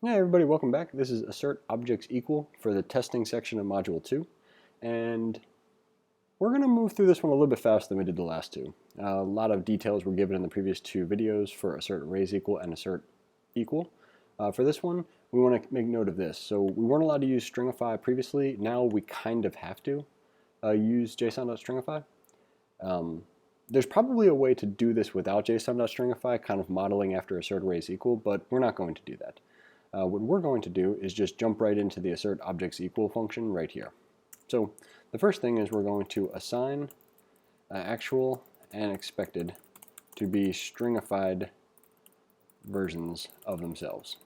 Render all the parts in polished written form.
Hey everybody, welcome back. This is Assert Objects Equal for the testing section of Module 2. And we're going to move through this one a little bit faster than we did the last two. A lot of details were given in the previous two videos for Assert Raise Equal and Assert Equal. For this one, we want to make note of this. So we weren't allowed to use stringify previously. Now we kind of have to use json.stringify. There's probably a way to do this without json.stringify, kind of modeling after Assert Raise Equal, but we're not going to do that. What we're going to do is just jump right into the assert objects equal function right here. So the first thing is we're going to assign actual and expected to be stringified versions of themselves.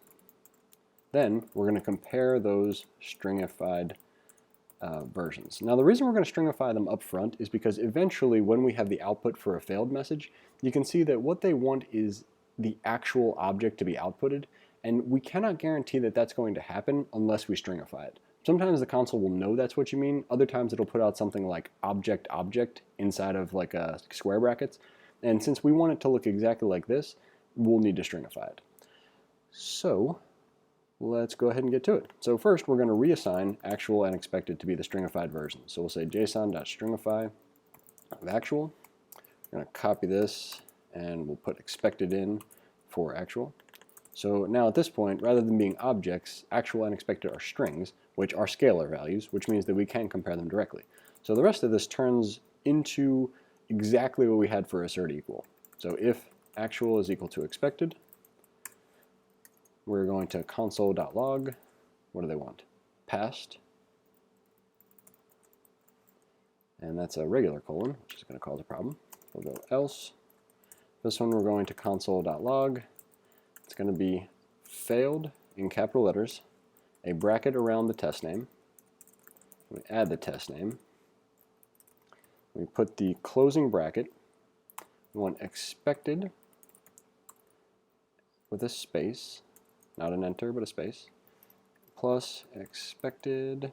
Then we're going to compare those stringified versions. Now the reason we're going to stringify them up front is because eventually when we have the output for a failed message, you can see that what they want is the actual object to be outputted. And we cannot guarantee that that's going to happen unless we stringify it. Sometimes the console will know that's what you mean. Other times it'll put out something like object object inside of like square brackets. And since we want it to look exactly like this, we'll need to stringify it. So let's go ahead and get to it. So first we're going to reassign actual and expected to be the stringified version. So we'll say json.stringify of actual. We're going to copy this and we'll put expected in for actual. So now at this point, rather than being objects, actual and expected are strings, which are scalar values, which means that we can compare them directly. So the rest of this turns into exactly what we had for assert equal. So if actual is equal to expected, we're going to console.log, what do they want? Passed. And that's a regular colon, which is going to cause a problem. We'll go else. This one we're going to console.log. It's going to be failed in capital letters, a bracket around the test name. We add the test name. We put the closing bracket. We want expected with a space, not an enter, but a space, plus expected,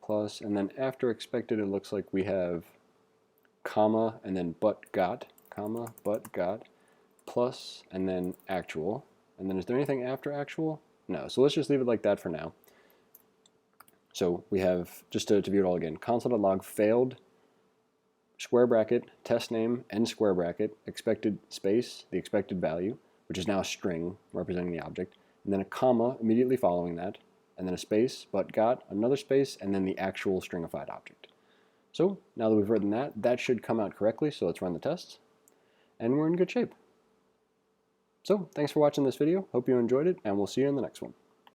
plus, and then after expected it looks like we have comma, and then but got, comma, but got, plus, and then actual. And then is there anything after actual? No. So let's just leave it like that for now. So we have, just to view it all again, console.log failed, square bracket, test name, end square bracket, expected space, the expected value, which is now a string representing the object, and then a comma immediately following that, and then a space, but got, another space, and then the actual stringified object. So now that we've written that, that should come out correctly, so let's run the tests, and we're in good shape. So, thanks for watching this video. Hope you enjoyed it, and we'll see you in the next one.